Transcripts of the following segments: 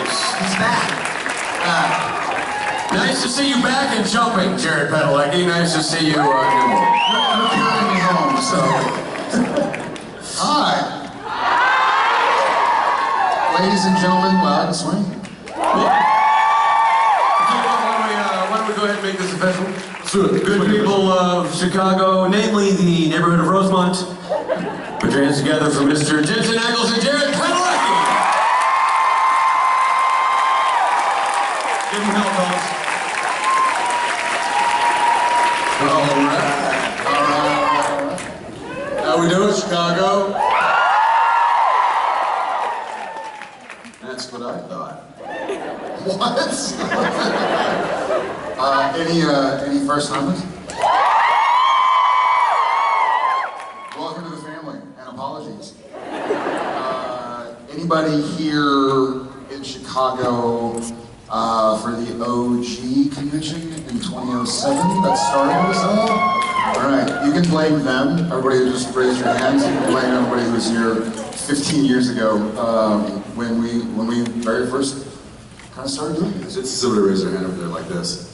He's back. Nice to see you back and jumping, Jared Padalecki. Nice to see you You're carrying me home, so. Hi. Ladies and gentlemen, loud and swing. Why don't we go ahead and make this official? Good people of Chicago, namely the neighborhood of Rosemont, put your hands together for Mr. Jensen Ackles and Jared Padalecki. Give him hell, fellas. All right. How we doing, Chicago? That's what I thought. What? Any first timers? Welcome to the family, and apologies. Anybody here in Chicago for the OG convention in 2007 that started us all? All right, you can blame them. Everybody just raise your hands. You can blame everybody who was here 15 years ago when we very first kind of started doing this. Just somebody raise their hand over there like this.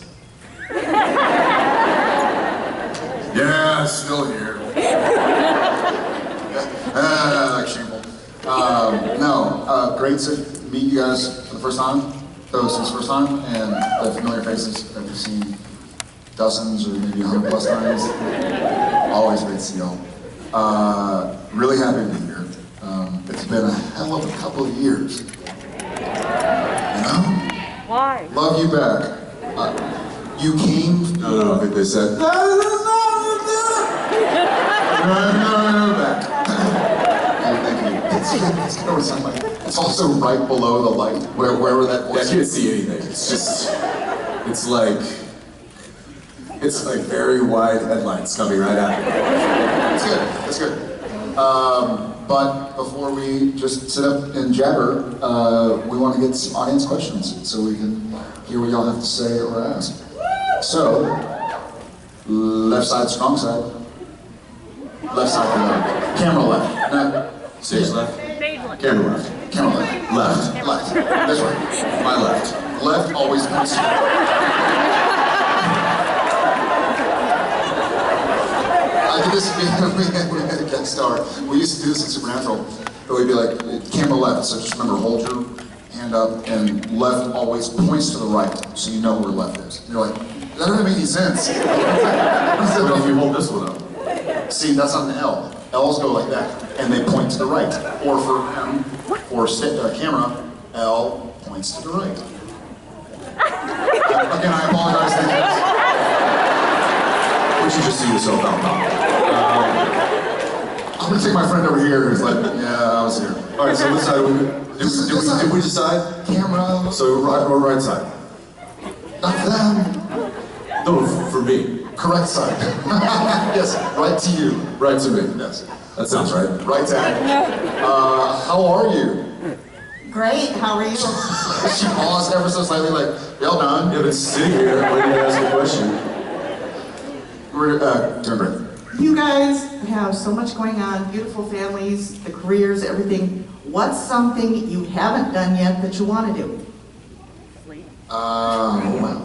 Yeah, still here. Like shameful. Great to meet you guys for the first time. Those since the first time, and the familiar faces that we've seen dozens or maybe 100 plus times. Always great to see y'all. Really happy to be here. It's been a hell of a couple of years. You know? Why? Love you back. You came. No, I think they said. No, back. Thank you. It's gonna sound like. It's also right below the light, wherever that I voice can't see anything. It's just, it's like very wide headlights coming right at me. That's good. But before we just sit up and jabber, we want to get some audience questions so we can hear what y'all have to say or ask. So, left side, strong side. Left side, camera left. No. Stage left. Stage left. Camera left. Camera left. Left. This way. My left. Left always points to I did this we had a guest star. We used to do this in Supernatural. But we'd be like, camera left, so just remember, hold your hand up, and left always points to the right, so you know where left is. And you're like, that doesn't make any sense. What if you hold this one up? See, that's on the L. L's go like that, and they point to the right. Or for him, for camera, L points to the right. Again, I apologize. Why don't you just see yourself out loud? I'm gonna take my friend over here who's like, yeah, I was here. All right, so which side did we decide? Camera. So right or right side? Not them. No, for me. Correct side. Yes, right to you. Right to me. Yes. That sounds right. Right tag. How are you? Great, how are you? She paused ever so slightly, like, y'all done? Yeah, but sitting here waiting to ask a question. We're, turn break. You guys have so much going on, beautiful families, the careers, everything. What's something you haven't done yet that you want to do? Well.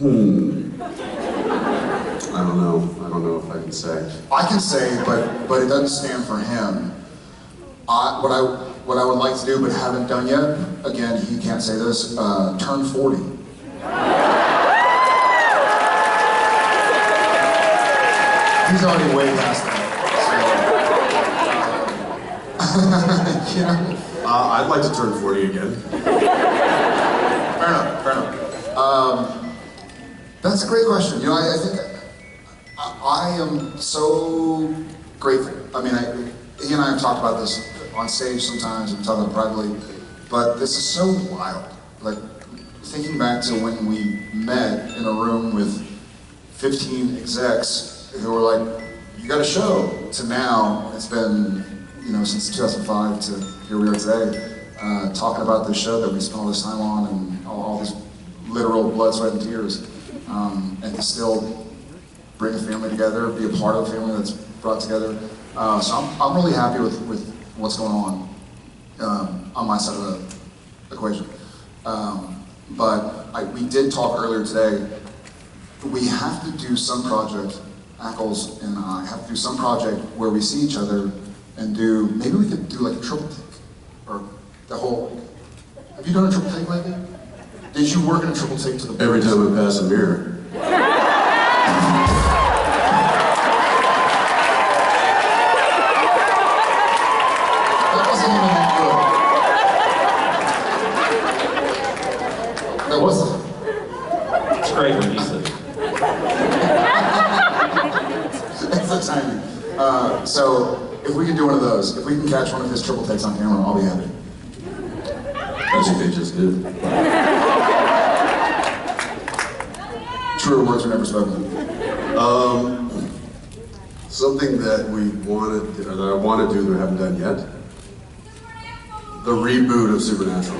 I don't know if I can say. I can say, but it doesn't stand for him. What I would like to do but haven't done yet, again, he can't say this, turn 40. He's already way past that. So, you know? I'd like to turn 40 again. Fair enough. That's a great question. You know, I think I am so grateful. I mean, he and I have talked about this on stage sometimes and talked about it privately, but this is so wild. Like, thinking back to when we met in a room with 15 execs who were like, you got a show, to now, it's been, you know, since 2005 to here we are today, talking about this show that we spent all this time on and all this literal blood, sweat, and tears. And to still bring a family together, be a part of a family that's brought together. So I'm really happy with what's going on. on my side of the equation. We did talk earlier today. We have to do some project, Ackles and I have to do some project where we see each other and maybe we could do like a triple take, or the whole, have you done a triple take lately? Did you work in a triple take to the Every time I pass a mirror. That wasn't even that good. That wasn't. It's great when you said it. It's the timing. So, if we can do one of those, if we can catch one of his triple takes on camera, I'll be happy. I think they just did. Truer words are never spoken. Something that I want to do that we haven't done yet. The reboot of Supernatural.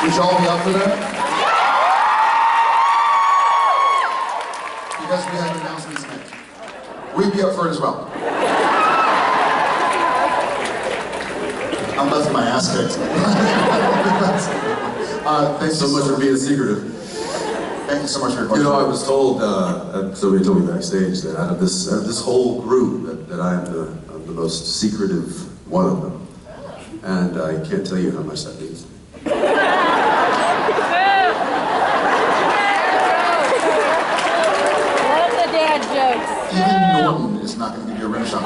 Would y'all be up for that? Because we have announcements next. We'd be up for it as well. I'm left with my ass kicked. Thanks So much for being secretive. Thank you so much for your You question. know, I was told, somebody told me backstage that out of this whole group, that I am the most secretive one of them. And I can't tell you how much that means. Love the dad jokes. Even Norton is not going to give you a rim shot.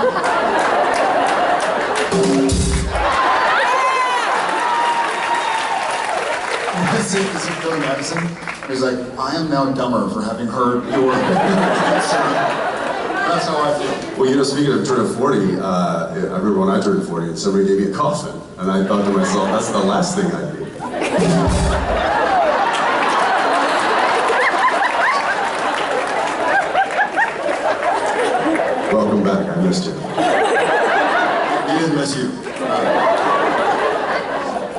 Is it Billy Madison? He's like, I am now dumber for having heard your answer. That's how I feel. Well, you know, speaking of turning 40, I remember when I turned 40 and somebody gave me a coffin. And I thought to myself, that's the last thing I need. Welcome back, I missed you. He didn't miss you.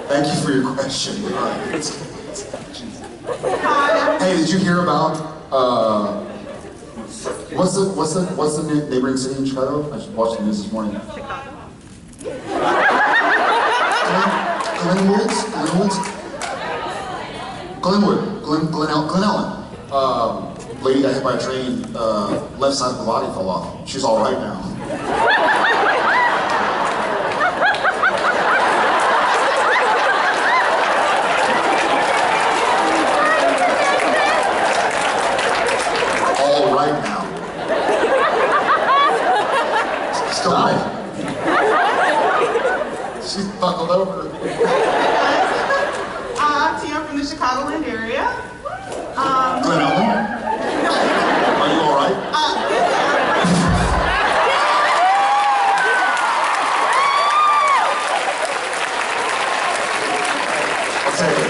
Thank you for your question. Hey, did you hear about what's the neighboring city in Chicago? I just watched the news this morning. Glenellen. Lady got hit by a train, left side of the body fell off. She's all right now. All right now. Still alive. She's buckled over. I'm Tia from the Chicagoland area. Glenellen? Are you all right? I'll take it.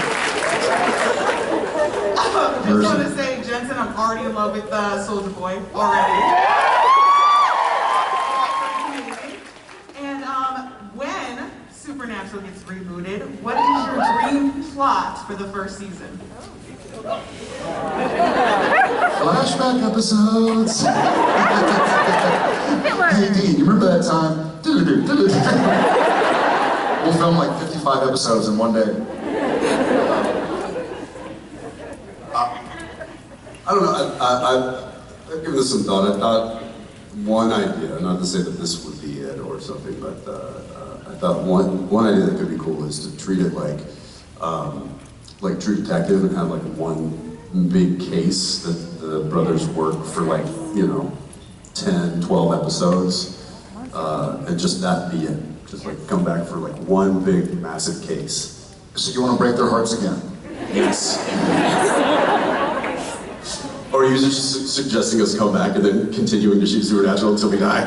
Just want to say, Jensen, I'm already in love with Soulja Boy already. And when Supernatural gets rebooted, what is your dream plot for the first season? Flashback episodes. Hey Dean, you remember that time? We'll film like 55 episodes in one day. I don't know, I've given this some thought. I thought one idea, not to say that this would be it or something, but I thought one idea that could be cool is to treat it like True Detective and have like one big case that the brothers work for 10, 12 episodes, and just that be it. Just come back for one big massive case. So you want to break their hearts again? Yes. Or are you just suggesting us come back and then continuing to shoot Supernatural until we die?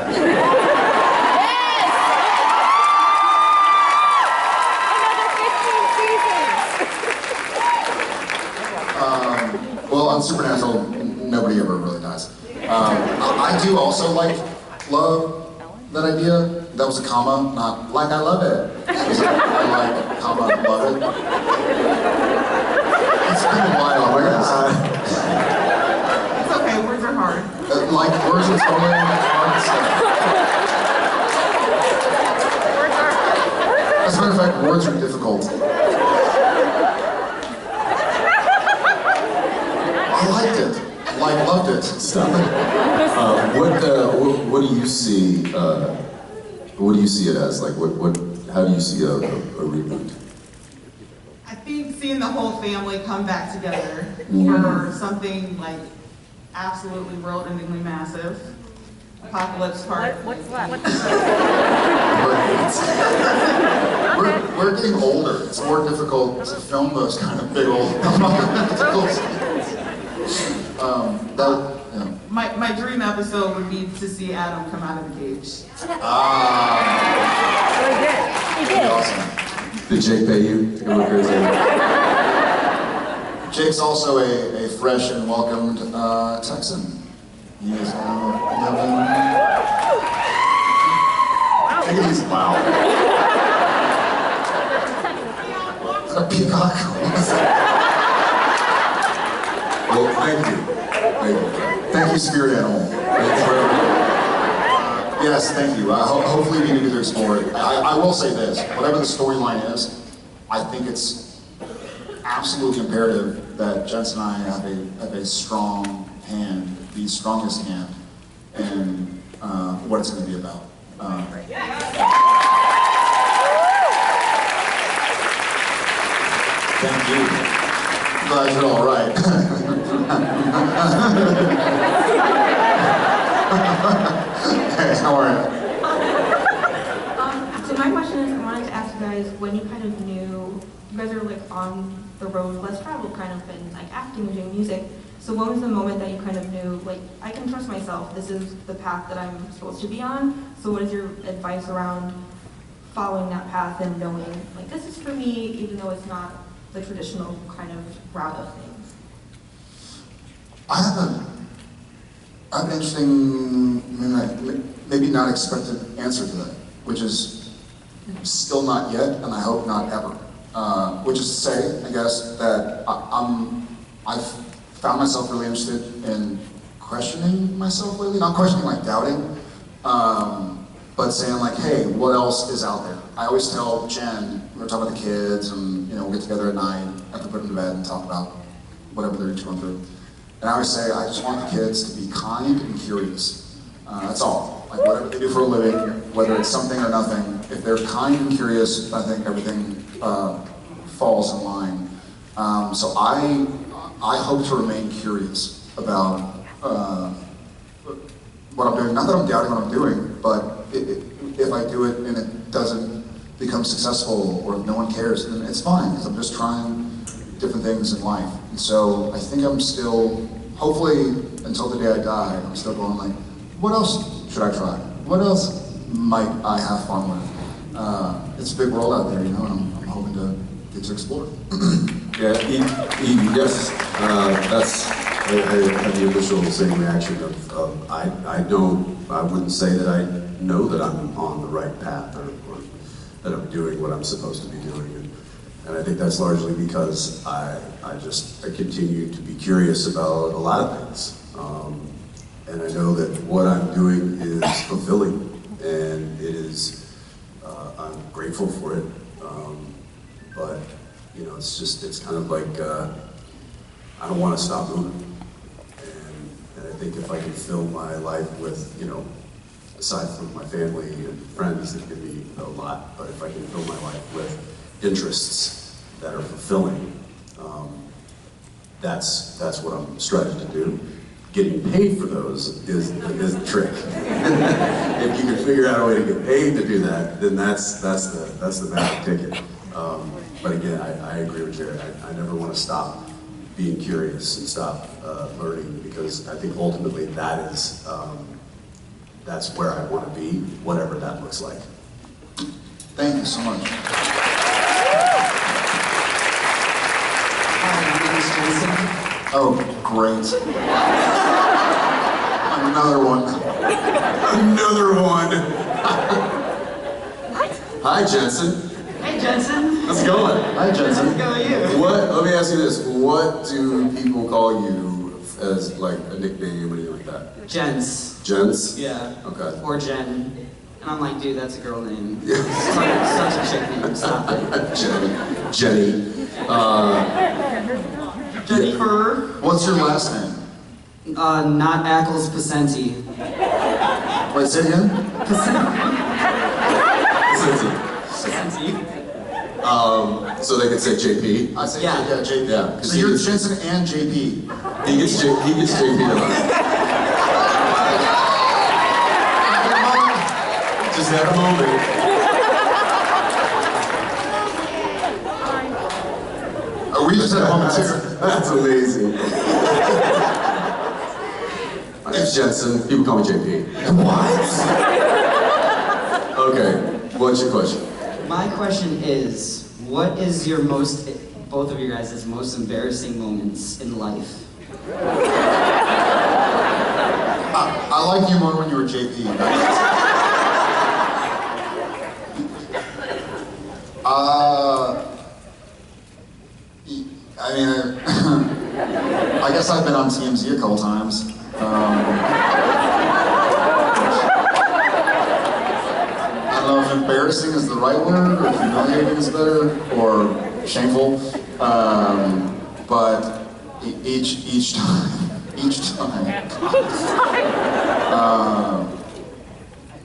Well, on Supernatural, nobody ever really dies. I do also love that idea. That was a comma, not like I love it. It was like, I like, comma, love it. It's been a while. It's okay, words are hard. Like, words are totally hard to say. As a matter of fact, words are difficult. I liked it. Like, loved it. Stop it. What do you see? What do you see it as? Like, how do you see a reboot? I think seeing the whole family come back together for something like absolutely world-endingly massive. Apocalypse Park. What's that? We're getting older. It's more difficult to film those kind of big old apocalypse. My dream episode would be to see Adam come out of the cage. Very good. He did. Awesome. Did Jake pay you to come up here and say that? Jake's also a fresh and welcomed Texan. He is living. Take it easy. Wow. Is that a peacock? Well, thank you. Thank you, spirit animal. Yes, thank you. Hopefully we get to explore it. I will say this, whatever the storyline is, I think it's absolutely imperative that Jensen and I have a strong hand, the strongest hand, in what it's going to be about. Thank you. Glad you're all right. Hey, how are you? So my question is, I wanted to ask you guys when you kind of knew, you guys are like on the road, less traveled kind of, in like acting or doing music. So when was the moment that you kind of knew, like, I can trust myself, this is the path that I'm supposed to be on? So what is your advice around following that path and knowing, like, this is for me, even though it's not the traditional kind of route of things? I have an interesting, maybe not expected answer to that, which is still not yet, and I hope not ever. Which is to say, I guess, that I've found myself really interested in questioning myself lately. Not questioning like doubting, but saying like, hey, what else is out there? I always tell Jen, we're talking about the kids, and we'll get together at night after putting them to bed and talk about whatever they're going through. And I always say, I just want the kids to be kind and curious. That's all. Like whatever they do for a living, whether it's something or nothing, if they're kind and curious, I think everything falls in line. So I hope to remain curious about what I'm doing. Not that I'm doubting what I'm doing, but if I do it and it doesn't become successful, or if no one cares, then it's fine, because I'm just trying different things in life. And so I think I'm still, hopefully until the day I die, I'm still going like, what else should I try? What else might I have fun with? It's a big world out there, and I'm hoping to get to explore. Yeah, yes, that's I had the initial same reaction of I wouldn't say that I know that I'm on the right path or that I'm doing what I'm supposed to be doing. And I think that's largely because I continue to be curious about a lot of things. And I know that what I'm doing is fulfilling, and it is, I'm grateful for it. But, it's kind of like, I don't want to stop moving. And I think if I can fill my life with, aside from my family and friends that give me a lot, but if I can fill my life with interests that are fulfilling, that's what I'm striving to do. Getting paid for those is the trick. If you can figure out a way to get paid to do that, then that's the magic ticket. But again, I agree with Jared. I never want to stop being curious and stop learning, because I think ultimately that's where I want to be, whatever that looks like. Thank you so much. Hi, my name is Jason. Oh, great. Another one. Another one! Hi, Jensen. Hey, Jensen. How's it going? Hi, Jensen. How's it going, you? Let me ask you this. What do people call you as like a nickname or anything like that? Jens. Jens? Yeah. Okay. Or Jen. And I'm like, dude, that's a girl name. Yeah. Such a chick name. Stop it. Jenny. Jennifer. What's your last name? Not Ackles Pasenti. Wait, say it again? Cincy. Pasenti. So they could say JP. I say Yeah. JP. Yeah. So you're Jensen and JP. He gets JP a lot. Just have a moment. We just had a moment too. That's amazing. My name's Jensen. People call me JP. What? Okay. What's your question? My question is, what is your both of you guys' most embarrassing moments in life? I like you more when you were JP. I mean, I guess I've been on TMZ a couple times. I don't know if embarrassing is the right word, or humiliating is better, or shameful. But each time.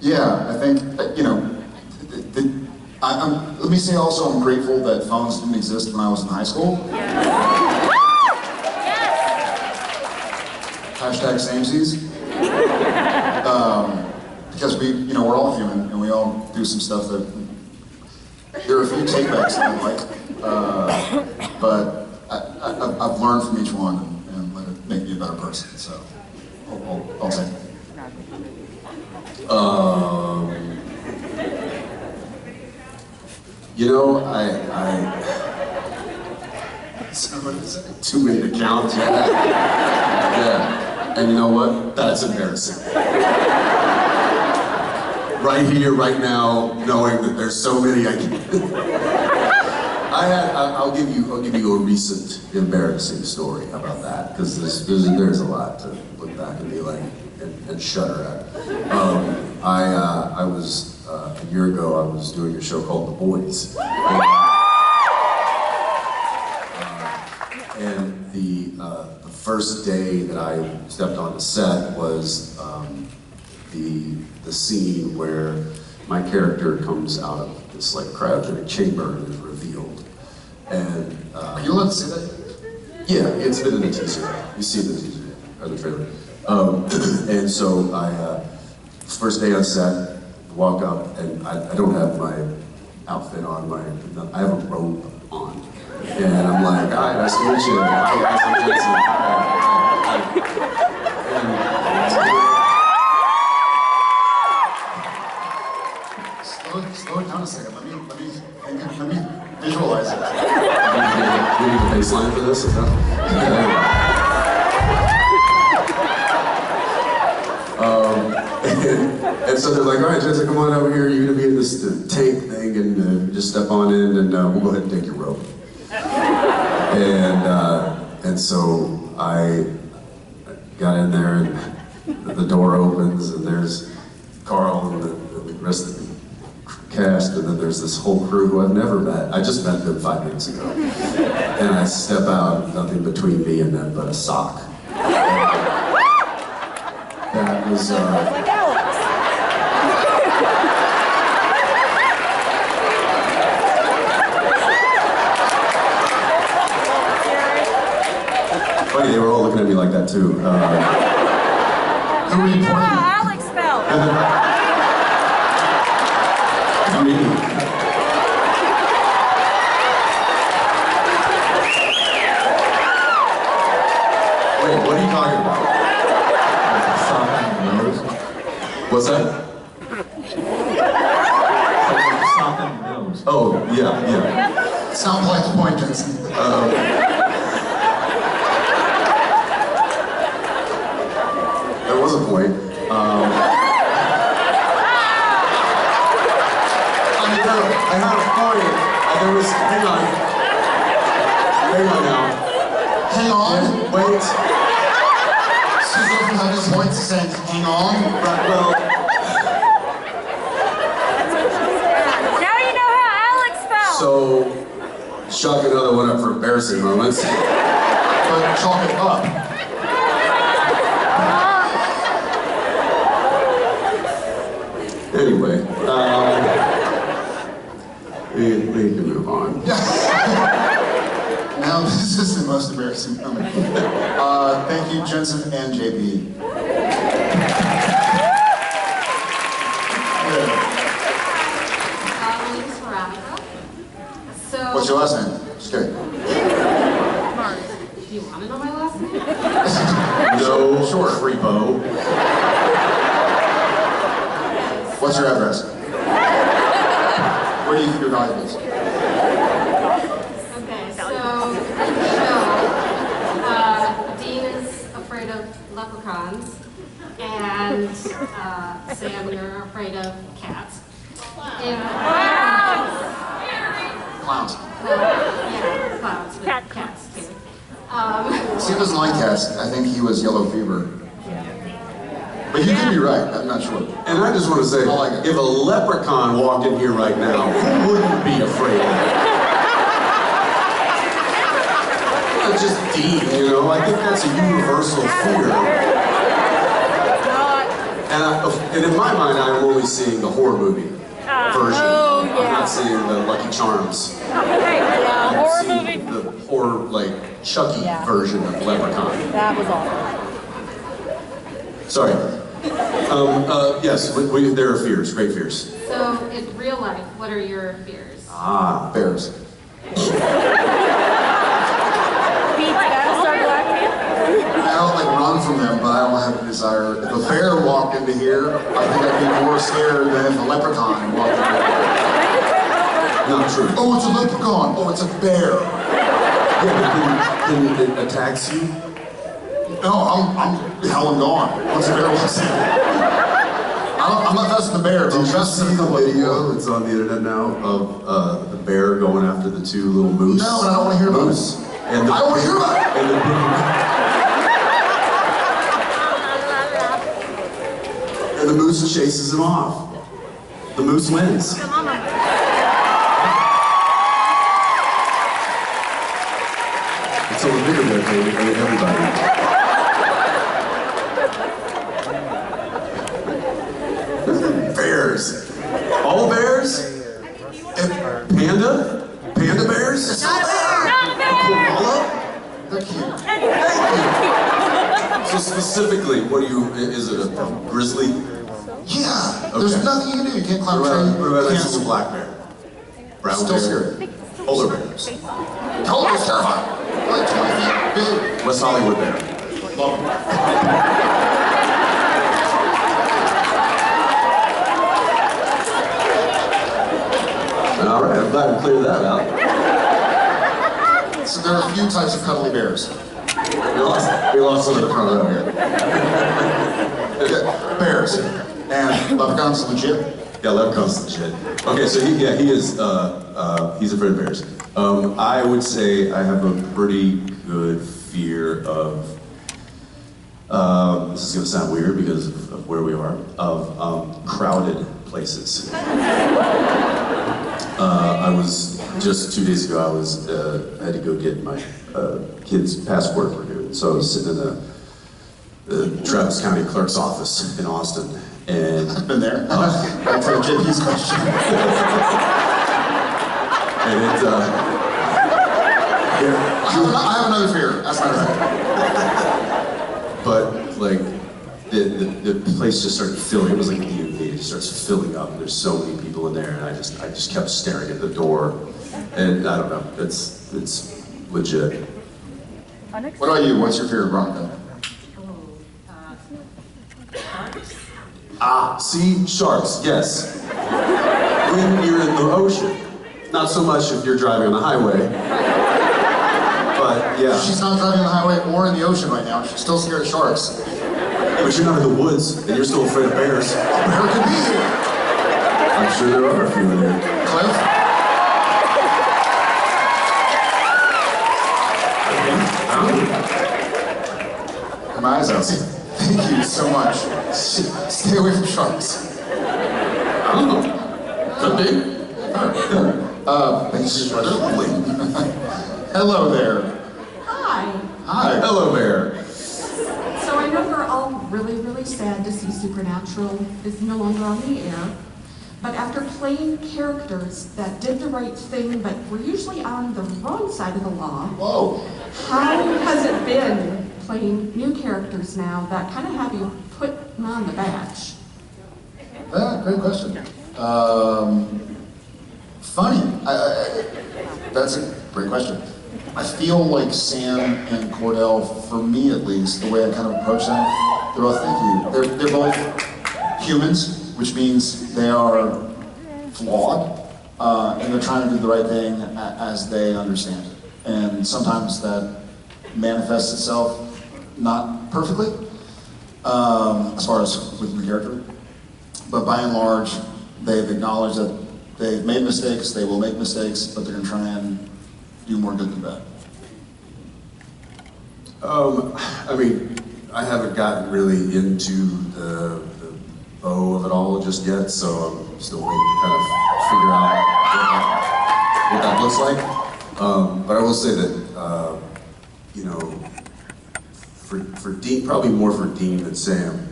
Yeah, I think let me say also, I'm grateful that phones didn't exist when I was in high school. Hashtag samesies. Because we're all human and we all do some stuff that there are a few takebacks that I like, but I've learned from each one and let it make me a better person. So I'll take it. Too many to count. Yeah. And you know what? That's embarrassing. Right here, right now, knowing that there's so many I can. I'll give you a recent embarrassing story about that, because there's a lot to look back and be like and shudder at. I was a year ago. I was doing a show called The Boys. And the first day that I stepped on the set was the scene where my character comes out of this like cryogenic chamber and is revealed. And Are you allowed to say that? yeah, it's been in the teaser. You see the teaser or the trailer. And so first day on set, walk up, and I don't have my outfit on. I have a robe on. And I'm like, hi, nice to meet you. Hi, guys, I'm Jensen. Slow it down a second. Let me visualize it. We need a baseline for this? And so they're like, all right, Jensen, come on over here. You're going to be in this tank thing, and just step on in, and we'll go ahead and take your rope. And so I got in there, and the door opens, and there's Carl and the rest of the cast, and then there's this whole crew who I've never met. I just met them 5 minutes ago. And I step out, nothing between me and them but a sock. That was, funny, they were all looking at me like that too. Who were you pointing at? Alex fell. Me. Wait, what are you talking about? What's that? Oh, yeah. Sounds like the point, Jensen. There was a point. I had a point. There was. Hang on. Hang on now. Hang on. Wait. She's looking any points saying hang on? Well, Now you know how Alex felt. so, chalk another one up for embarrassing moments. But chalk it up. Anyway, we can move on. Now this is the most embarrassing moment. Thank you, Jensen and JP. Name's Veronica. So. What's your last name? Just kidding. Do you want to know my last name? No, sure, creepo. What's your address? Where do you keep your valuables? Okay, so in the show, Dean is afraid of leprechauns, and Sam, you're afraid of cats. Clowns. Yeah, clowns with cats too. Sam doesn't like cats. I think he was yellow fever. But you could be right. I'm not sure. And I just want to say, I like it. if a leprechaun walked in here right now, who wouldn't be afraid of it? Not just Dean, you know? I think that's a universal fear. And in my mind, I'm only seeing the horror movie version. Oh, yeah. I'm not seeing the Lucky Charms. Yeah, I'm horror seeing movie. the horror, like, Chucky Yeah. version of Leprechaun. That was awful. Sorry. Yes, there are fears, great fears. So in real life, what are your fears? Ah, Bears. Pete's Battlestar Galactica. I don't like run from them, but I don't have a desire. If a bear walked into here, I think I'd be more scared than if a leprechaun walked in here. not true. Oh, it's a leprechaun. Oh, it's a bear. Yeah, then it attacks you? No, I'm hell and gone. Once the bear walks in. I'm not messing with the bear. Did you see the video that's on the internet now of the bear going after the two little moose? No, and I don't want to hear about it. And I don't want to hear about it. And the moose chases him off. The moose wins. Until the bigger bear came and ate everybody. Bears. All bears? Panda? Panda bears? It's not a bear. Koala? They're cute. Thank you. So specifically, what do you, is it a grizzly? Yeah. There's Okay. nothing you can do. You can't climb a tree. What about You this can't is a black bear? Brown Still bear? scary. Polar bears. Totally terrifying. Like 20 feet big. West Hollywood bear. Love them. All right, I'm glad we cleared that out. So there are a few types of cuddly bears. We lost one in the front row here. Okay, bears. And leprechauns legit. Yeah, leprechaun's legit. Okay, so he is, he's afraid of bears. I would say I have a pretty good fear of, this is gonna sound weird because of where we are, of crowded places. I was, just 2 days ago, I had to go get my kid's passport renewed. So I was sitting in the Travis County Clerk's office in Austin, and I've been there. Back to JP's question. and it, I have another fear. That's not right. but like the place just started filling. It was like a DMV. It just starts filling up. And there's so many people in there, and I just kept staring at the door, and I don't know. It's legit. What about you? What's your fear, Veronica? Ah, see, sharks. Yes. When you're in the ocean, not so much if you're driving on the highway. But yeah. She's not driving on the highway or in the ocean right now. She's still scared of sharks. But you're not in the woods, and you're still afraid of bears. A bear could be here. I'm sure there are a few in here. Cliff? My eyes don't see. Thank you so much. Stay away from sharks. I don't know. Could be. Thanks. They're lovely. Hello there. Hi. Hi. Hello there. So I know we're all really, really sad to see Supernatural is no longer on the air. But after playing characters that did the right thing but were usually on the wrong side of the law, Whoa. how has it been playing new characters now that kind of have you put on the badge? Great question. Funny. That's a great question. I feel like Sam and Cordell, for me at least, the way I kind of approach them, they're both, thank you, they're both humans, which means they are flawed, and they're trying to do the right thing as they understand it. And sometimes that manifests itself not perfectly, as far as with the character. But by and large, they've acknowledged that they've made mistakes, they will make mistakes, but they're going to try and do more good than bad. I mean, I haven't gotten really into the bow of it all just yet, so I'm still waiting to kind of figure out what that looks like. But I will say that, you know, for Dean, probably more for Dean than Sam,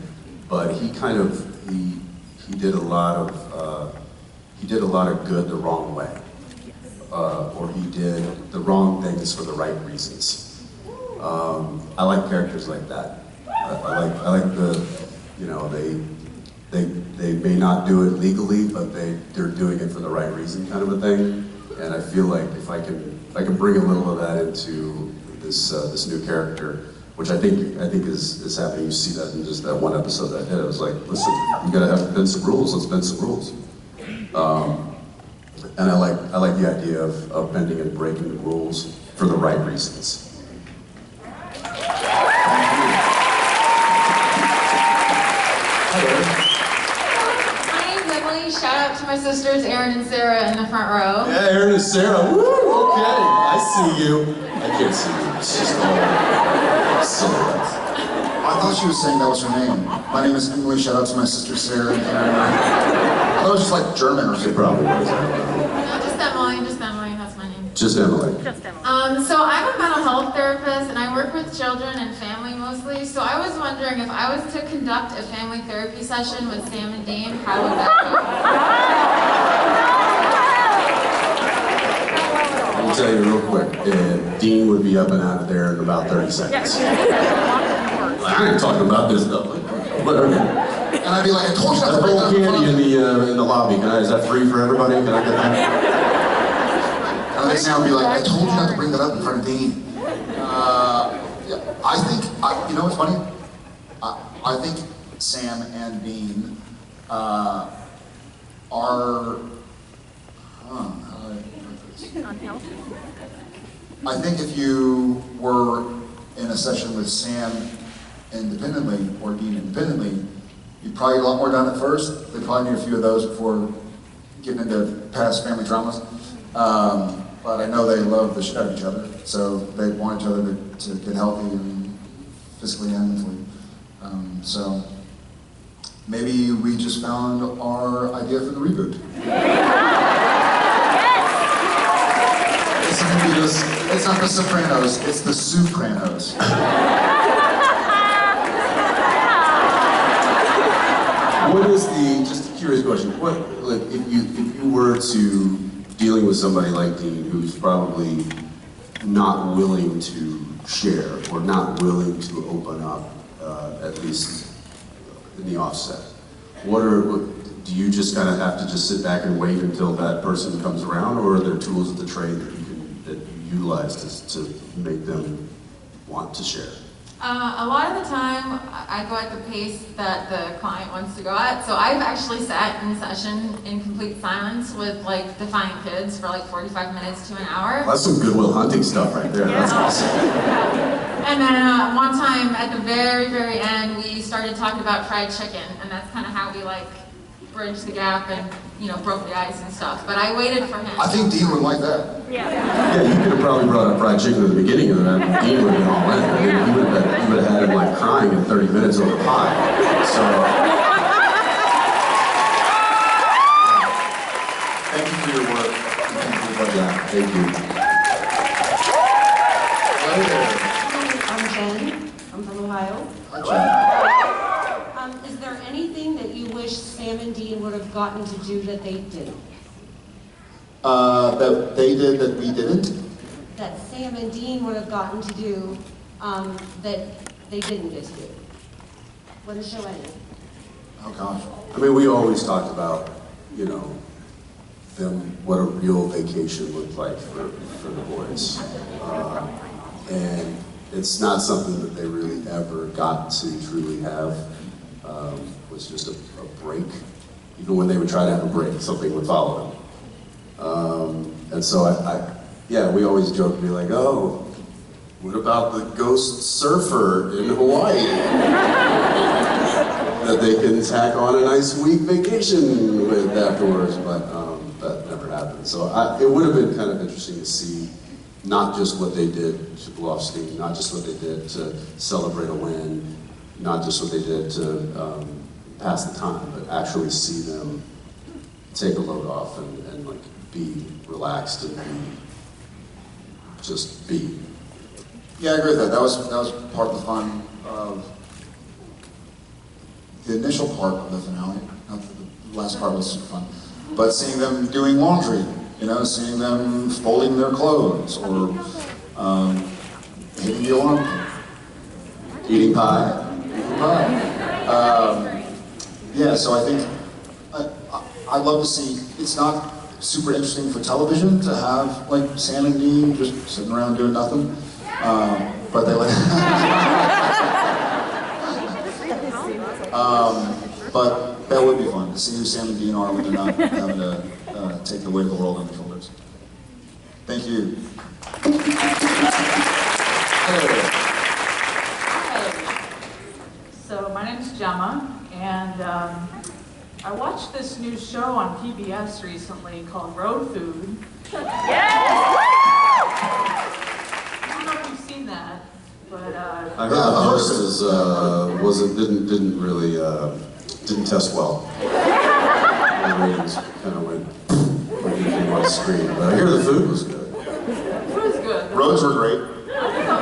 but he kind of, he did a lot of good the wrong way. Or he did the wrong things for the right reasons. I like characters like that. I like the, you know, they may not do it legally, but they're doing it for the right reason, kind of a thing. And I feel like if I can bring a little of that into this new character, which I think is happening. You see that in just that one episode that I did. I was like, listen, you gotta bend some rules. Let's bend some rules. And I like the idea of bending and breaking the rules for the right reasons. Shout out to my sisters, Erin and Sarah, in the front row. Yeah, Erin and Sarah. Woo! Okay, I see you. I can't see you. It's just all silhouettes. I thought she was saying that was her name. My name is Emily. Shout out to my sister Sarah and Erin. I thought it was just like German or something. It probably was. No, just Emily, that's my name. Just Emily. So I'm a mental health therapist and I work with children and family mostly. So I was wondering if I was to conduct a family therapy session with Sam and Dean, how would that go? I'll tell you real quick, Dean would be up and out of there in about 30 seconds. I ain't talking about this stuff. Whatever. And I'd be like, I told you not to bring that candy in the lobby. Is that free for everybody? Can I get that? And then Sam would be like, I told you not to bring that up in front of Dean. Yeah, I think, you know what's funny? I think Sam and Dean are, I think if you were in a session with Sam independently or Dean independently, you'd probably get a lot more done at first. They probably need a few of those before getting into past family traumas. But I know they love the shit out of each other, so they want each other to get healthy and physically and mentally. So maybe we just found our idea for the reboot. It's gonna be this, it's not the Sopranos, it's the Sopranos. What is the, just a curious question, what, like, if you were to dealing with somebody like Dean, who's probably not willing to share or not willing to open up, at least in the offset, do you just kind of have to just sit back and wait until that person comes around, or are there tools of the trade that you utilize to make them want to share? A lot of the time, I go at the pace that the client wants to go at. So I've actually sat in session in complete silence with like defiant kids for like 45 minutes to an hour. That's some Good Will Hunting stuff right there. Yeah. That's awesome. And then one time at the very, very end, we started talking about fried chicken, and that's kind of how we like bridged the gap and, you know, broke the ice and stuff. But I waited for him. I think Dean would like that. Yeah, you could have probably brought up fried chicken at the beginning of that. Dean would have been all in. I mean, you would have had him like crying in 30 minutes over pie. So. Thank you for your work. Thank you. I'm Jen. I'm from Ohio. Hi, Jen. Is there anything that you wish Sam and Dean would have gotten to do that they didn't? That they did that we didn't? That Sam and Dean would have gotten to do that they didn't get to do? What a show ended. Oh gosh. I mean, we always talked about, you know, what a real vacation looked like for the boys. And it's not something that they really ever got to truly have. Was just a break. Even when they would try to have a break, something would follow them. And so yeah, we always joke and be like, oh, what about the ghost surfer in Hawaii? That they can tack on a nice week vacation with afterwards, but that never happened. So it would have been kind of interesting to see not just what they did to blow off steam, not just what they did to celebrate a win, not just what they did to pass the time, but actually see them take a load off and like be relaxed and just be. Yeah, I agree with that. That was part of the fun of the initial part of the finale. Not that the last part was super fun, but seeing them doing laundry, you know, seeing them folding their clothes or hitting the alarm, eating pie. Yeah, so I think I love to see. It's not super interesting for television to have like Sam and Dean just sitting around doing nothing, but they like. But that would be fun to see who Sam and Dean are when they're not having to take the weight of the world on their shoulders. Thank you. So my name is Gemma, and I watched this new show on PBS recently called Road Food. Yes! I don't know if you've seen that, but I heard the host didn't test well. The ratings kind of went when he came on screen, but I hear the food was good. It was good. Roads were great. I think the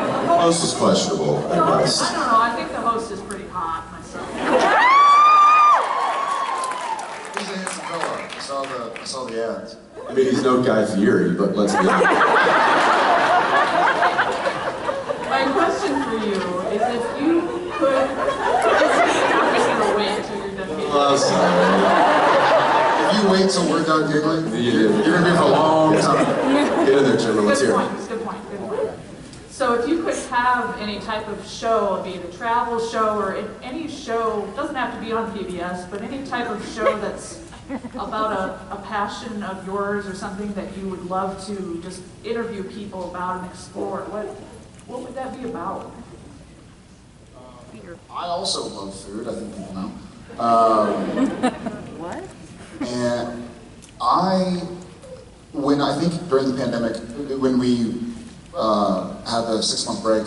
Host was questionable at best. I don't know. I think the host is pretty hot myself. He's a handsome fella. I saw the ads. I mean, he's no Guy Fieri, but let's be honest. My question for you is if you could. I'm just gonna wait until you're done giggling. Oh, sorry. If you wait till we're done giggling, you're gonna be for a long time. Get in there, Jimmy. Let's hear it. Good point. So if you could have any type of show, be it a travel show or any show, doesn't have to be on PBS, but any type of show that's about a passion of yours or something that you would love to just interview people about and explore, what would that be about? I also love food, I think people know. What? And I think during the pandemic, when we had the 6-month break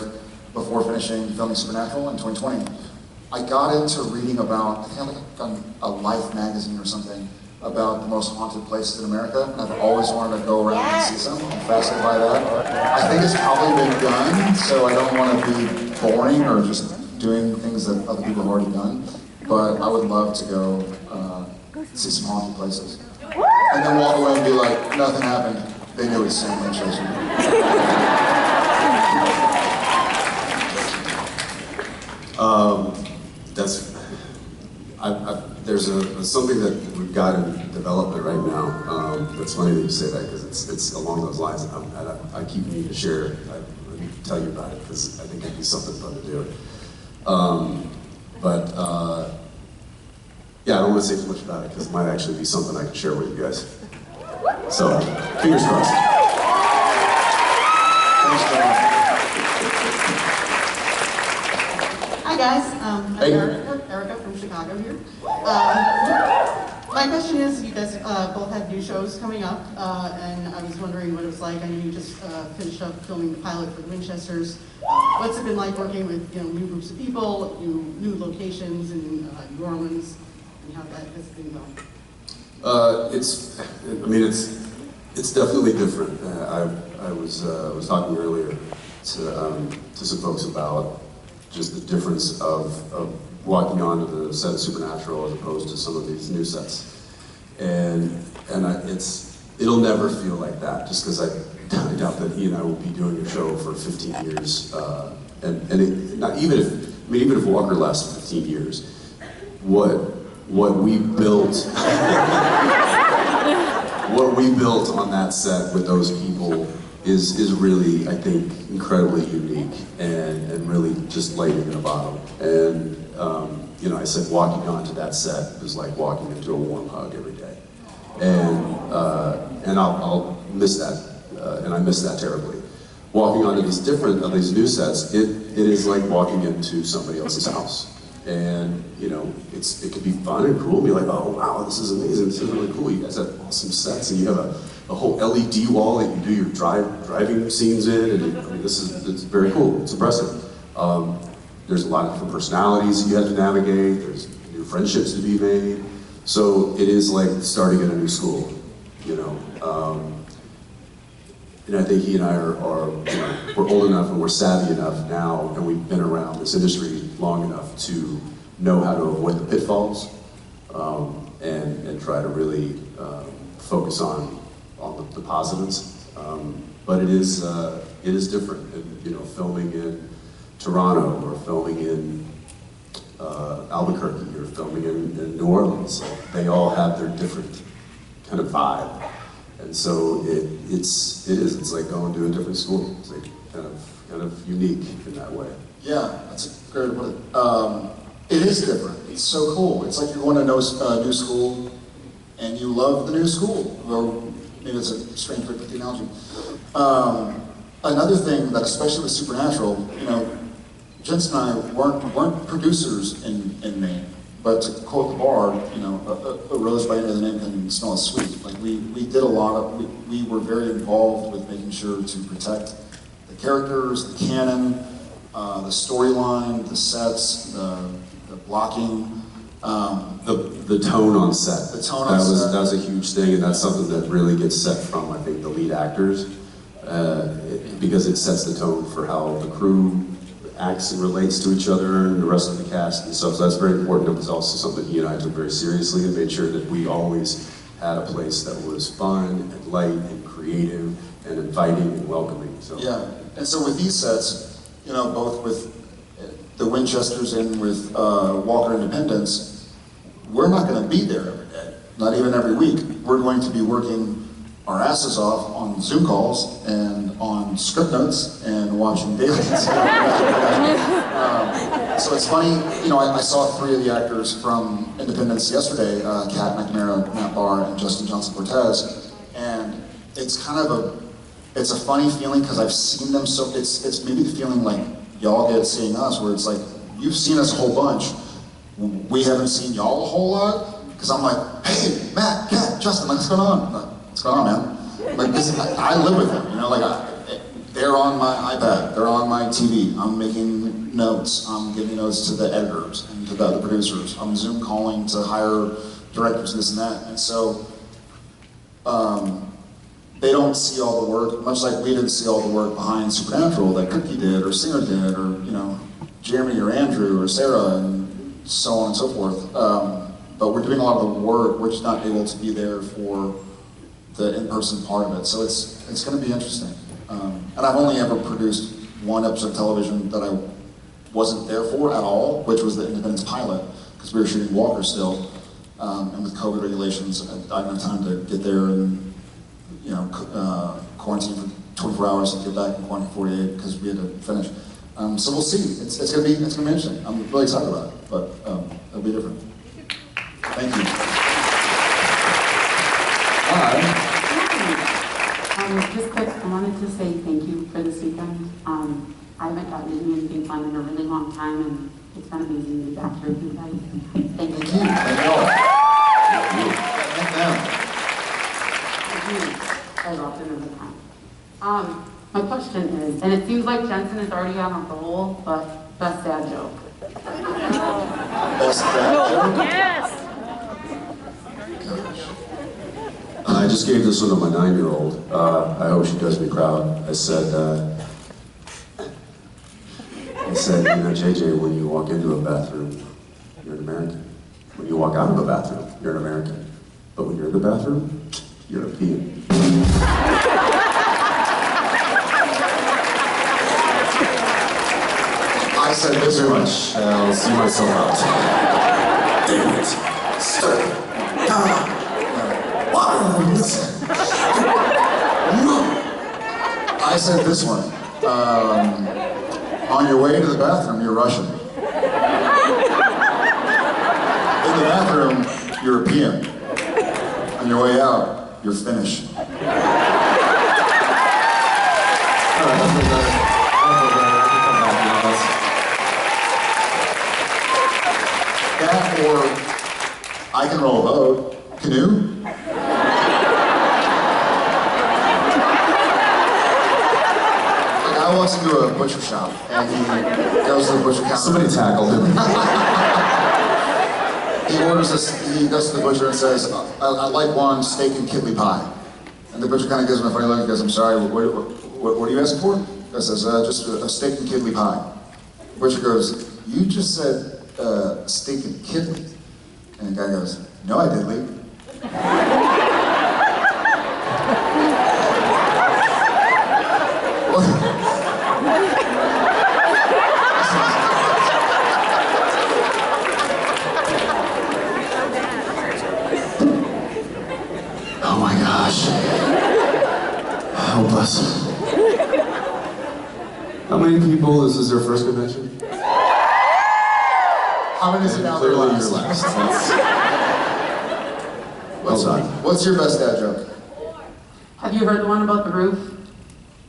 before finishing filming Supernatural in 2020, I got into reading about, I think I got a Life magazine or something, about the most haunted places in America, and I've always wanted to go around and see some. I'm fascinated by that. I think it's probably been done, so I don't want to be boring or just doing things that other people have already done, but I would love to go see some haunted places. And then walk away and be like, nothing happened. They knew it was the same thing. There's something that we've got in development right now. That's funny that you say that because it's along those lines. I keep needing to share it. I need to tell you about it because I think it'd be something fun to do. Yeah, I don't want to say too much about it because it might actually be something I can share with you guys. So, fingers crossed. Hi guys, I'm Hey. Erica from Chicago here. My question is, you guys both have new shows coming up, and I was wondering what it was like. I know you just finished up filming the pilot for the Winchesters. What's it been like working with new groups of people, new locations in New Orleans, and how that has been going? It's definitely different. I was talking earlier to some folks about just the difference of walking onto the set of Supernatural as opposed to some of these new sets, it'll never feel like that, just because I doubt that he and I will be doing a show for 15 years, even if Walker lasts 15 years, what we built. What we built on that set with those people is really, I think, incredibly unique and really just lightning in a bottle. And I said walking onto that set was like walking into a warm hug every day. And I'll miss that, and I miss that terribly. Walking onto these new sets, it is like walking into somebody else's house. And it could be fun and cool, and be like, oh wow, this is amazing, this is really cool. You guys have awesome sets, and you have a whole LED wall that you do your driving scenes in, and it's very cool. It's impressive. There's a lot of different personalities you have to navigate. There's new friendships to be made. So it is like starting at a new school, And I think he and I we're old enough and we're savvy enough now, and we've been around this industry long enough to know how to avoid the pitfalls, and try to really focus on the positives. But it is different, and filming in Toronto or filming in Albuquerque or filming in New Orleans, they all have their different kind of vibe. And so it's like going to a different school. It's like kind of unique in that way. Yeah, that's a great way to put it. It is different. It's so cool. It's like you're going to new school, and you love the new school. Or maybe it's a strange way to put the analogy. Another thing that, especially with Supernatural, Jensen and I weren't producers in Maine. But to quote the bard, a rose by any other name can smell sweet. Like we did a lot of, we were very involved with making sure to protect the characters, the canon, the storyline, the sets, the blocking. The tone on set. The tone on set. That was a huge thing, and that's something that really gets set from, I think, the lead actors, because it sets the tone for how the crew acts and relates to each other and the rest of the cast and stuff. So that's very important. It was also something he and I took very seriously and made sure that we always had a place that was fun and light and creative and inviting and welcoming. So yeah, and so with these sets, both with the Winchesters and with Walker Independence, we're not going to be there every day, not even every week. We're going to be working our asses off on Zoom calls and on script notes and watching dailies. So it's funny, I saw 3 of the actors from Independence yesterday, Kat McNamara, Matt Barr, and Justin Johnson-Cortez, and it's kind of it's a funny feeling because I've seen them so, it's maybe the feeling like y'all get seeing us, where it's like, you've seen us a whole bunch, we haven't seen y'all a whole lot, because I'm like, hey, Matt, Kat, Justin, what's going on? What's going on, man? Like I live with them, they're on my iPad, they're on my TV, I'm making notes, I'm giving notes to the editors and to the producers, I'm Zoom calling to hire directors, this and that, and so they don't see all the work, much like we didn't see all the work behind Supernatural that Cookie did, or Singer did, or Jeremy or Andrew or Sarah, and so on and so forth. But we're doing a lot of the work, we're just not able to be there for the in-person part of it. So it's going to be interesting. And I've only ever produced one episode of television that I wasn't there for at all, which was the Independence pilot, because we were shooting Walker still. And with COVID regulations, I didn't have time to get there and quarantine for 24 hours and get back in quarantine 48 because we had to finish. So we'll see. It's gonna be interesting. I'm really excited about it, but it'll be different. Thank you. Just quick, I wanted to say thank you for this weekend. I haven't gotten to do anything fun in a really long time, and it's been amazing to be back here with you guys. Thank you. Thank you. My question is, and it seems like Jensen is already on a roll, but best dad joke. Best dad joke? Yes. I just gave this one to my 9-year-old. I hope she does me proud. I said, you know, JJ, when you walk into a bathroom, you're an American. When you walk out of a bathroom, you're an American. But when you're in the bathroom, you're a peon. I said this much. I'll see myself out. Damn it. Sir. I said this one. On your way to the bathroom, you're Russian. In the bathroom, you're a peon. On your way out, you're Finnish. That or I can roll a boat. Canoe? I walks into a butcher shop and he goes to the butcher counter. Somebody tackled him. He orders this, he goes to the butcher and says, I'd like one steak and kidney pie. And the butcher kind of gives him a funny look and goes, I'm sorry, what are you asking for? I says, just a steak and kidney pie. The butcher goes, you just said steak and kidney. And the guy goes, no, I didn't. Oh my gosh. Help us. How many people, this is their first convention? How many is it now? Clearly you're last. Well done. What's your best dad joke? Have you heard the one about the roof?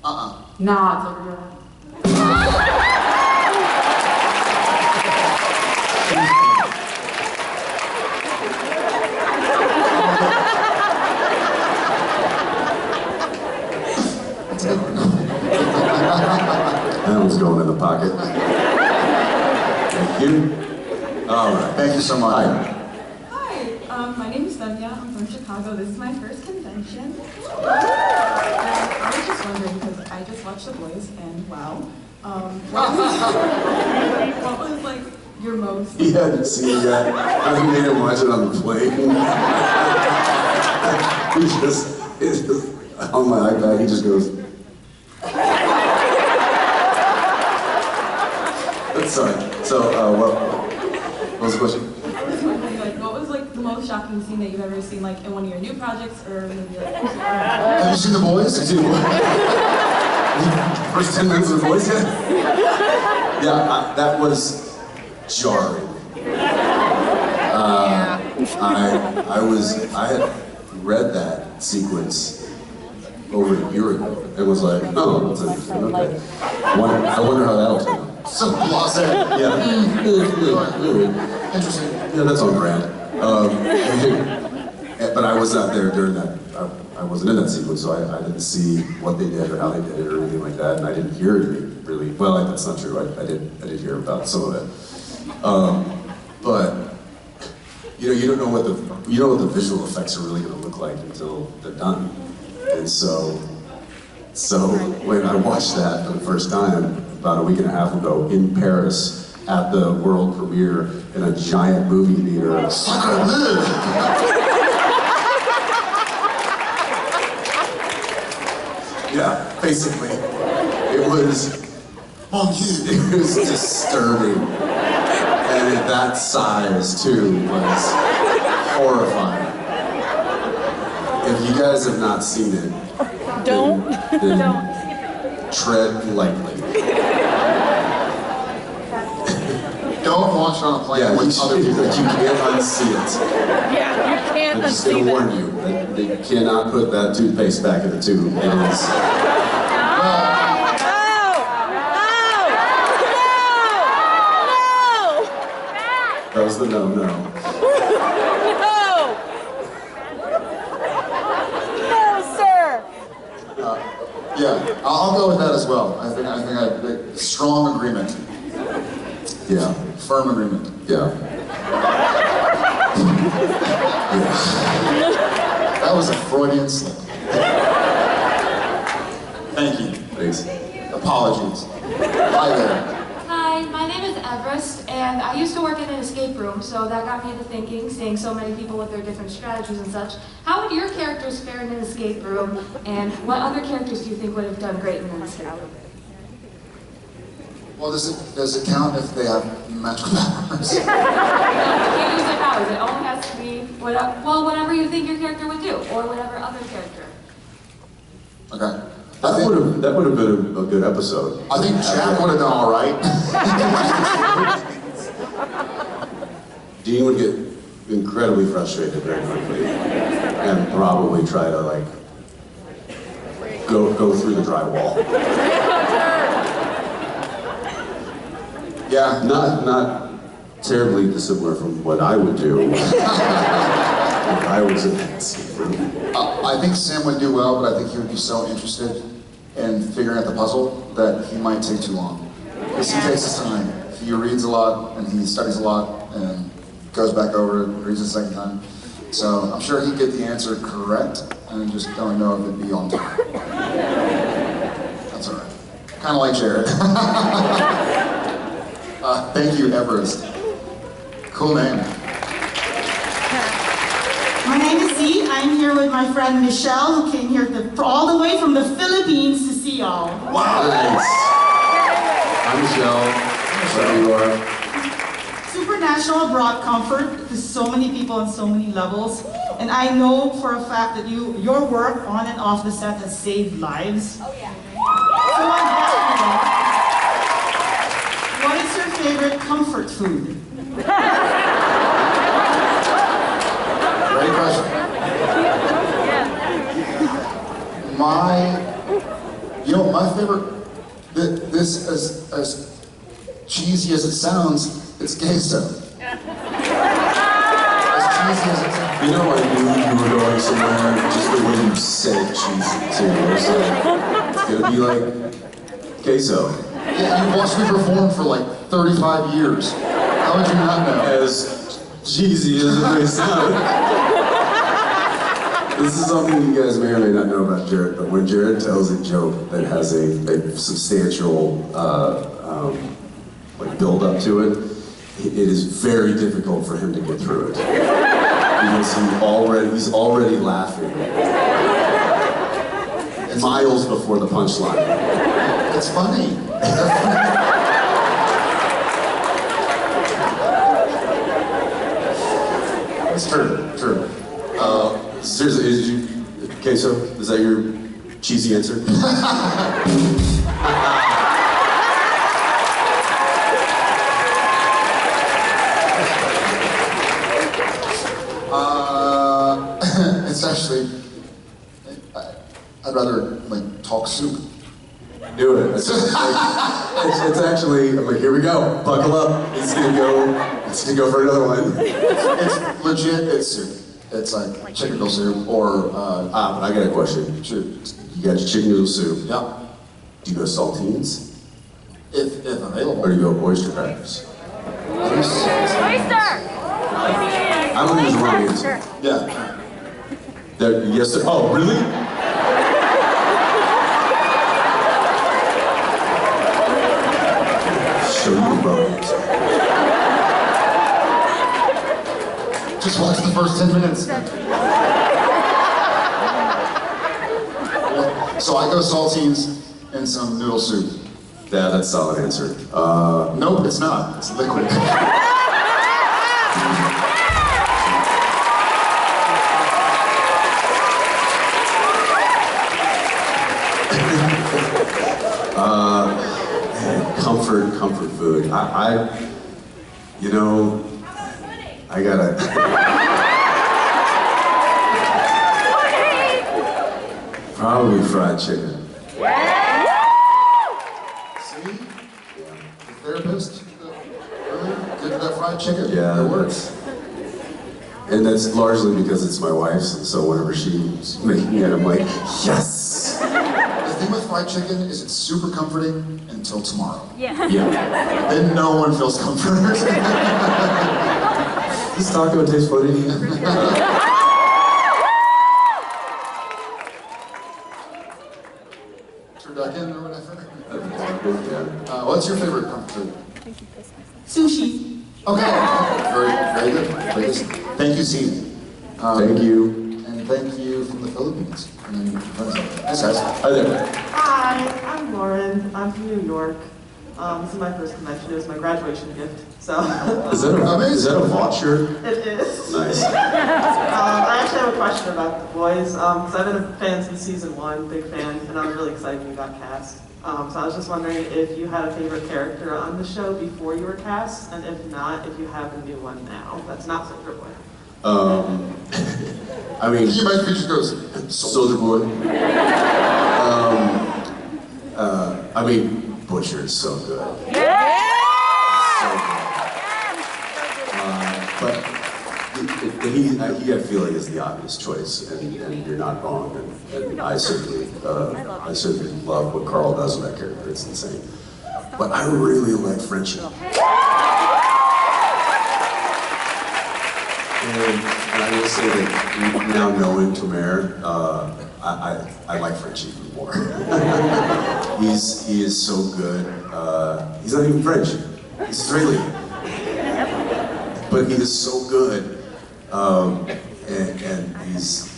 Nah, it's over your head. That one's going in the pocket. Thank you. All right. Thank you so much. Hi, my name is Sonia. I'm from Chicago. This is my first convention. I was just wondering, because I just watched The Boys, and wow. What was like your most... He hadn't seen it yet. I made him watch it on the plane. He's just on my iPad, he just goes... Sorry. So, what was the question? I was wondering, like, what was like the most shocking scene that you've ever seen, like in one of your new projects, or maybe like? Have you seen The Boys? Have you seen The Boys? First 10 minutes of The Boys yet? Yeah, that was jarring. I had read that sequence over a year ago and was like, oh, that's interesting. Okay. I wonder how that'll turn out. So blasé. Yeah. Interesting. Yeah, that's on brand. But I was not there during that. I wasn't in that sequence, so I didn't see what they did or how they did it or anything like that, and I didn't hear anything really. Well, that's not true. I did hear about some of it. But you don't know what the visual effects are really going to look like until they're done. And so when I watched that for the first time about a week and a half ago in Paris at the world premiere in a giant movie theater. Yeah, basically. It was disturbing. And at that size too was horrifying. If you guys have not seen it, then tread lightly. Don't watch it on a plane with other people. You can't unsee it. Yeah, you can't I'm just going to warn you that they cannot put that toothpaste back in the tube. It is. That was the no. No, sir. Yeah. I'll go with that as well. I think I strong agreement. Yeah. Firm agreement. Yeah. That was a Freudian slip. Thank you. Thanks. Apologies. Hi there. Hi, my name is Everest, and I used to work in an escape room, so that got me into thinking, seeing so many people with their different strategies and such. How would your characters fare in an escape room, and what other characters do you think would have done great in an escape room? Well, does it count if they have magical powers? You can't use their powers. It only has to be whatever you think your character would do, or whatever other character. Okay. That would have been a good episode. I think Jack would have done all right. Dean would get incredibly frustrated very quickly, and probably try to like go through the drywall. Yeah. Not terribly dissimilar from what I would do if I was in that escape room. I think Sam would do well, but I think he would be so interested in figuring out the puzzle that he might take too long. Because he takes his time. He reads a lot, and he studies a lot, and goes back over it, reads it a second time. So I'm sure he'd get the answer correct, and just don't know if it'd be on time. That's all right. Kind of like Jared. Thank you, Everest. Cool name. My name is Z. I'm here with my friend Michelle, who came here all the way from the Philippines to see y'all. Wow. Nice. I'm Michelle. Wherever you are. Supernatural brought comfort to so many people on so many levels. And I know for a fact that your work on and off the set has saved lives. Oh yeah. So on that note, what is your favorite comfort food? Great question. My favorite, this as cheesy as it sounds, it's queso. As cheesy as it sounds. You know, I knew you were going somewhere, just the way you said cheesy too. It's gonna be like queso. Yeah, you watched me perform for like 35 years. How would you not know? As cheesy as it may sound. This is something you guys may or may not know about Jared, but when Jared tells a joke that has a substantial like build up to it, it is very difficult for him to get through it. Because he's already laughing. Miles before the punchline. It's funny. It's true. Seriously, queso? Is that your cheesy answer? It's actually, I'd rather like talk soup. Do it. It's actually, I'm like, here we go. Buckle up. It's gonna go for another one. It's legit. It's soup. It's like chicken noodle soup or. I got a question. Shoot. You got your chicken noodle soup. Yeah. Do you go saltines? If available. Or do you go oyster crackers? Oyster! I'm gonna use the wrong answer. Yeah. Yes, sir. Oh, really? Show you the wrong answer. Just watch the first 10 minutes. So I go saltines and some noodle soup. Yeah, that's a solid answer. Nope, it's not. It's liquid. Comfort food. You know, I gotta. Probably fried chicken. See? Yeah. The therapist, good at that fried chicken. Yeah, it works. And that's largely because it's my wife's, and so whenever she's making it, I'm like, yes! It's thing with fried chicken is it's super comforting until tomorrow. Yeah. Yeah. Then no one feels comforted. This taco tastes funny. Turducken or whatever. Yeah. What's your favorite comfort food? Sushi. Okay. Very good. Very good. Thank you, Steve. Thank you. And thank you from the Philippines. Yes, guys. Hi there. Hi, I'm Lauren. I'm from New York. This is my first convention. It was my graduation gift. So. Is that a voucher? It is. Nice. I actually have a question about The Boys. Because I've been a fan since season 1, big fan, and I was really excited when you got cast. So I was just wondering if you had a favorite character on the show before you were cast, and if not, if you have a new one now that's not Soldier Boy. I mean, you might just goes Soldier Boy. I mean, Butcher is so good. Yeah! So good. But I feel like is the obvious choice, and you're not wrong. And I certainly love what Carl does with that character. It's insane. But I really like Frenchie. And I will say that now knowing Tomer, I like French even more. He is so good. He's not even French. He's Israeli. But he is so good. And he's,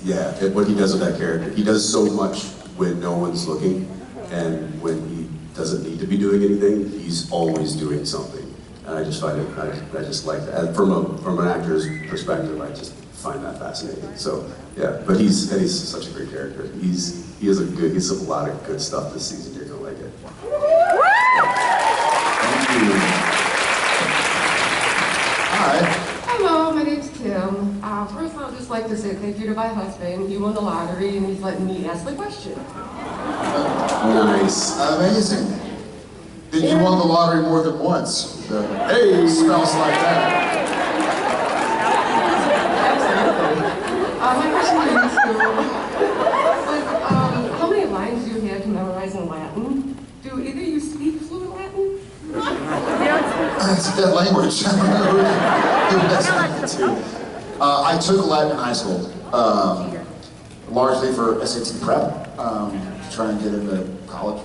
yeah, what he does with that character. He does so much when no one's looking, and when he doesn't need to be doing anything, he's always doing something. And I just find it, I just like that. From an actor's perspective, I just find that fascinating. So, yeah, but he's such a great character. He has a lot of good stuff this season. You're gonna like it. Thank you. Hi. Hello, my name's Kim. First, I would just like to say thank you to my husband. He won the lottery, and he's letting me ask the question. Nice. Amazing. Then you won the lottery more than once. Hey, smells like that. My question is how many lines do you have to memorize in Latin? Do either of you speak fluent Latin? It's a dead language. I don't know who that's happened to. I took Latin in high school, largely for SAT prep, to try and get into college.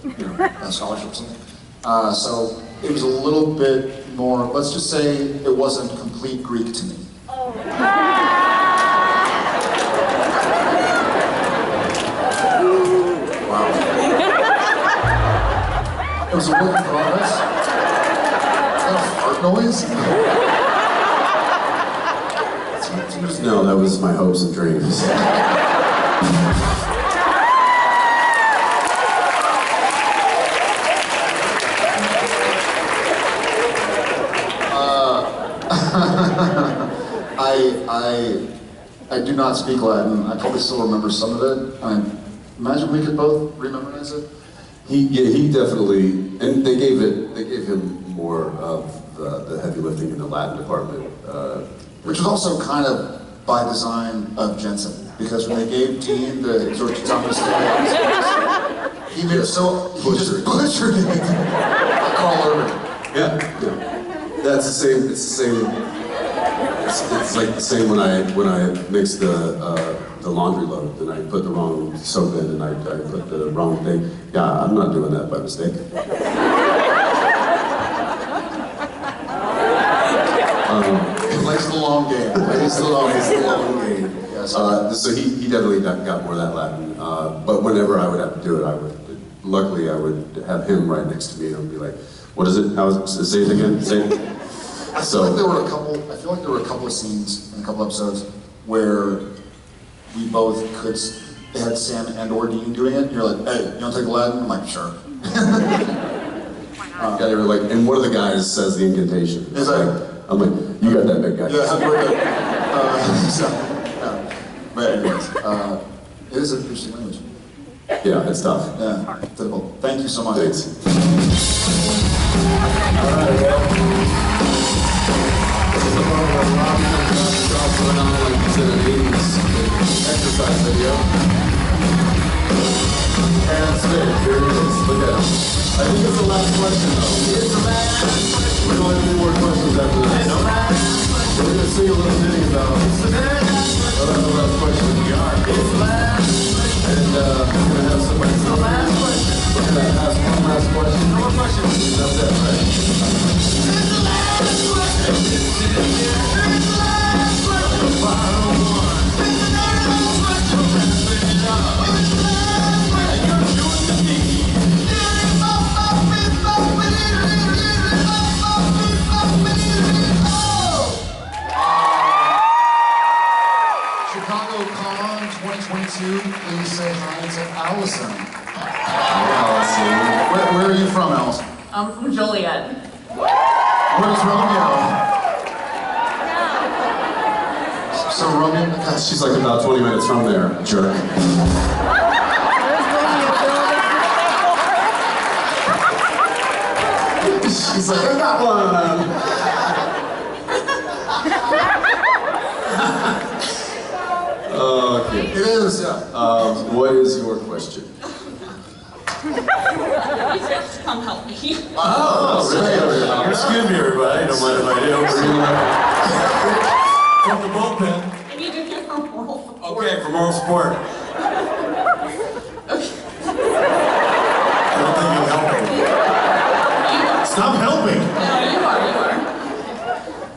A scholarship or something. So it was a little bit more, let's just say it wasn't complete Greek to me. Oh. Wow. It was a work in progress. Is that a fart noise? No, that was my hopes and dreams. I do not speak Latin. I probably still remember some of it. I imagine we could both rememorize it. He definitely, and they gave him more of the heavy lifting in the Latin department. Which was also kind of by design of Jensen, because when they gave Dean the George Thomas he made it so he just butchered it. Carl Urban. Yeah. That's the same. It's the same. It's like the same when I mixed the laundry load and I put the wrong soap in and I put the wrong thing. Yeah, I'm not doing that by mistake. He likes the long game. It's the long game. Yes. So he definitely got more of that Latin. But whenever I would have to do it, luckily I would have him right next to me and I'd be like, "What is it? How is it? Say it again. Say it." I feel like there were a couple of scenes in a couple episodes where we both they had Sam and or Dean doing it, and you're like, "Hey, you want to take Latin?" I'm like, "Sure." Yeah, they were like, and one of the guys says the incantation. It's like, I'm like, "You got that, big guy." Yeah, happy birthday. Yeah. But anyways, it is an interesting language. Yeah, it's tough. Yeah, difficult. Thank you so much. Thanks. This is a part where Rob comes up and drops it on like he's in an 80s exercise video. That's it. Here it is. Look at him. I think it's the last question, though. It's the last question. We don't have any more questions after this. It's the last question. We're going to sing a little ditty about it. It's the last question. We are. It's the last question. And we're going to have somebody. It's the last question. We're going to ask one last question. No more questions. That's it, right? It's the last question. It's the last question. The final one. It's the last question. Wrap it up. It's the last question. You're doing the deed. Chicago Con 2022, please say hi to Allison. Hey, Allison. Where are you from, Allison? I'm from Joliet. Where's Romeo? So Romeo, gosh, She's like about 20 minutes from there, jerk. She's like, I got one. Okay. It is, yeah. What is your question? Come help me. Oh, really? Excuse me, everybody. Don't mind if I do. From the bullpen. I need to hear from moral support. Okay, for moral support. I don't think you're helping. Stop helping. No, you are.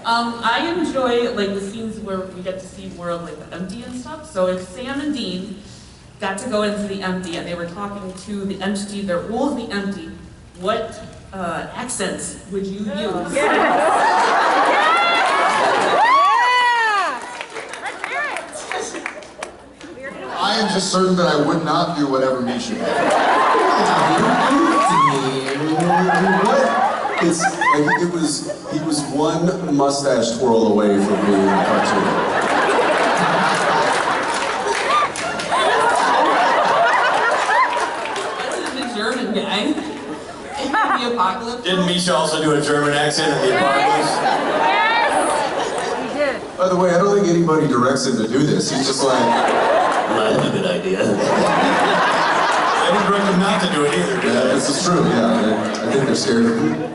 I enjoy like the scenes where we get to see world like the empty and stuff. So if Sam and Dean got to go into the empty and they were talking to the entity that rules the empty, what accents would you use? I am just certain that I would not do whatever Misha did. What? It's like he was one mustache twirl away from being a cartoon. The German guy. In the apocalypse. Didn't Misha also do a German accent in the apocalypse? Yes! He did. By the way, I don't think anybody directs him to do this. He's just like, well, that's a good idea. I didn't direct him not to do it either. yeah, this is true, yeah. I think they're scared of him.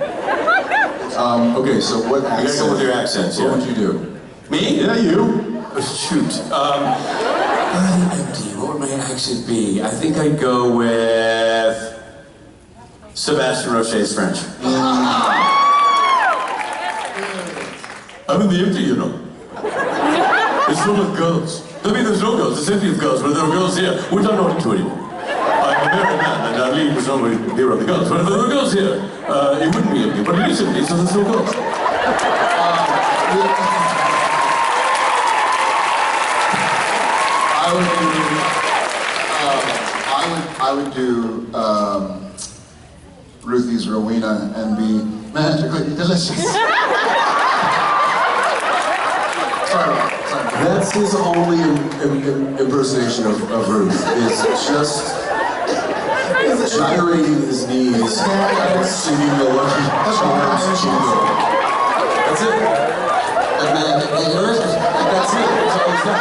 Okay, so what accent? You gotta go with your accents, What would you do? Me? Yeah, you. Shoot. Empty. What would my accent be? I think I'd go with Sebastian Roche's French. I'm in the empty, you know. It's full of girls. I mean, there's no girls. It's empty of girls, but there are girls here, which I'm not into anymore. I'm a married man, and I leave with somebody here on the girls. But if there were girls here, it wouldn't be empty. But it is empty, so there's no girls. I would do Ruthie's Rowena and be magically delicious. Sorry. That's his only impersonation of Ruth. Is just gyrating his knees and singing the Lucky Charms jingle. That's it. That's it. That's all he's got.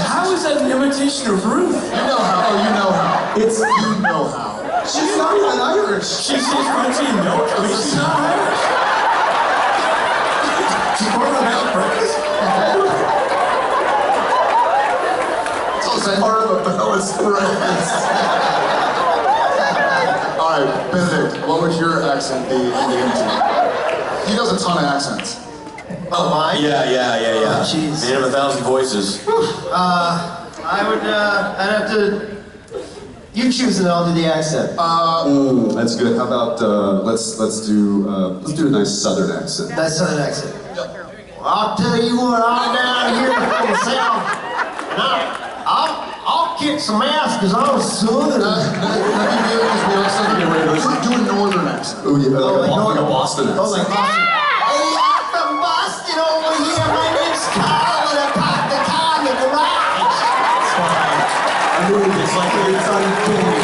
How is that an imitation of Ruth? You know how. Oh, you know how. It's you know how. She's not even Irish. She's French, you know. I mean, she's not Irish. She's part of the House breakfast. It's part of a palace breakfast. All right, Benedict, what would your accent be in the empty? He does a ton of accents. Oh, mine? Yeah. Jeez. Man of 1,000 voices. I would, I'd have to, you choose and I'll do the accent. That's good. How about, let's do a nice Southern accent. Nice Southern accent. Well, I'll tell you what, I'm down here from the South, and I'll kick some ass because I'm Southern. Do a Northern accent. Oh, yeah, like a Boston accent. Oh, like Boston. Hey, I'm from Boston over here. My name's Carl, and I parked the car in the garage. I mean, it's like it's uncanny.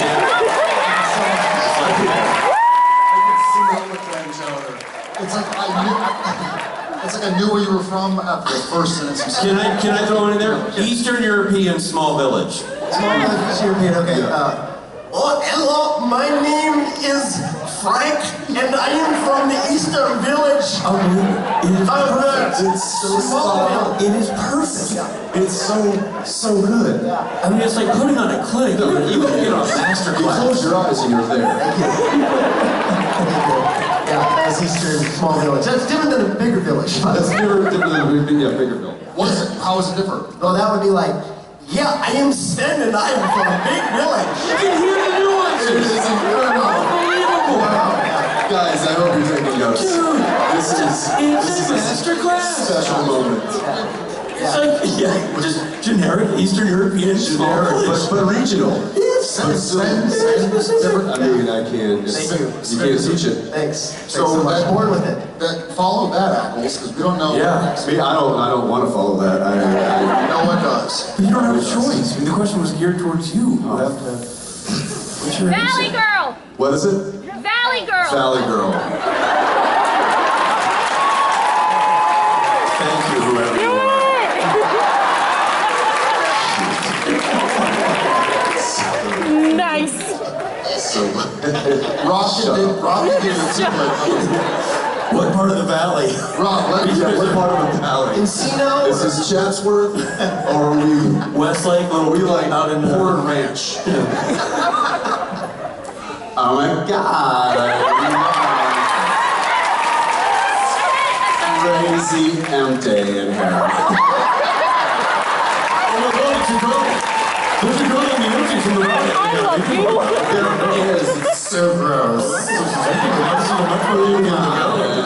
It's like I knew where you were from after the first sentence you said. Can I throw one in there? Eastern European small village. Small village, Eastern European, okay. Oi, My name is Frank, and I am from the Eastern Village. Oh, it is perfect. It's so It is perfect. It's so good. I mean, it's like putting on a clinic. You could get on a master You class. close your eyes and you're there. Yeah, that's Eastern small village. That's different than a bigger village. That's different than a bigger bill. What is it? How is it different? Well, that would be like, yeah, I am Sven and I am from a big village. You can hear the nuances. It is Unbelievable. Guys, I hope you're taking notes. Dude, This is a master class. special moment. It's like, yeah, just generic Eastern European. Generic, but regional. It's different. I mean, I can't. Thank you. You can't teach it. Thanks. So I'm that, bored with it. follow that, Ackles, because we don't know. Yeah. Me, I don't want to follow that. No one does. But you don't have a choice. I mean, the question was geared towards you. You have to. What's your Valley answer? Girl! What is it? Valley Girl! Valley Girl. Thank you, whoever you are. Nice. So, Rob did it too, What part of the valley? Rob, let me what part of the valley? Encino? Is this Chatsworth? Or are we Westlake, are we like out in Porter Ranch? Oh my God. Crazy empty in here. Oh my God, it's a girl. There's a girl in the empty from the valley. I love you. There it is. It's so gross.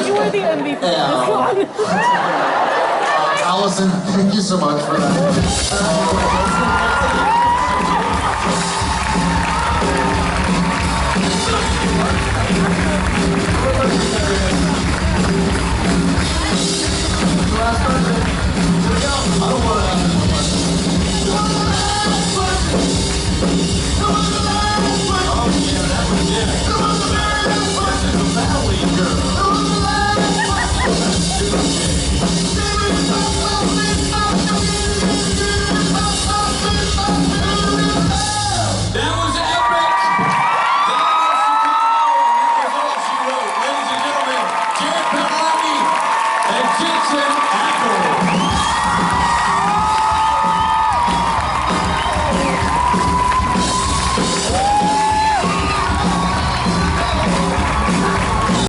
You are the MVP for this one. Allison, thank you so much for that.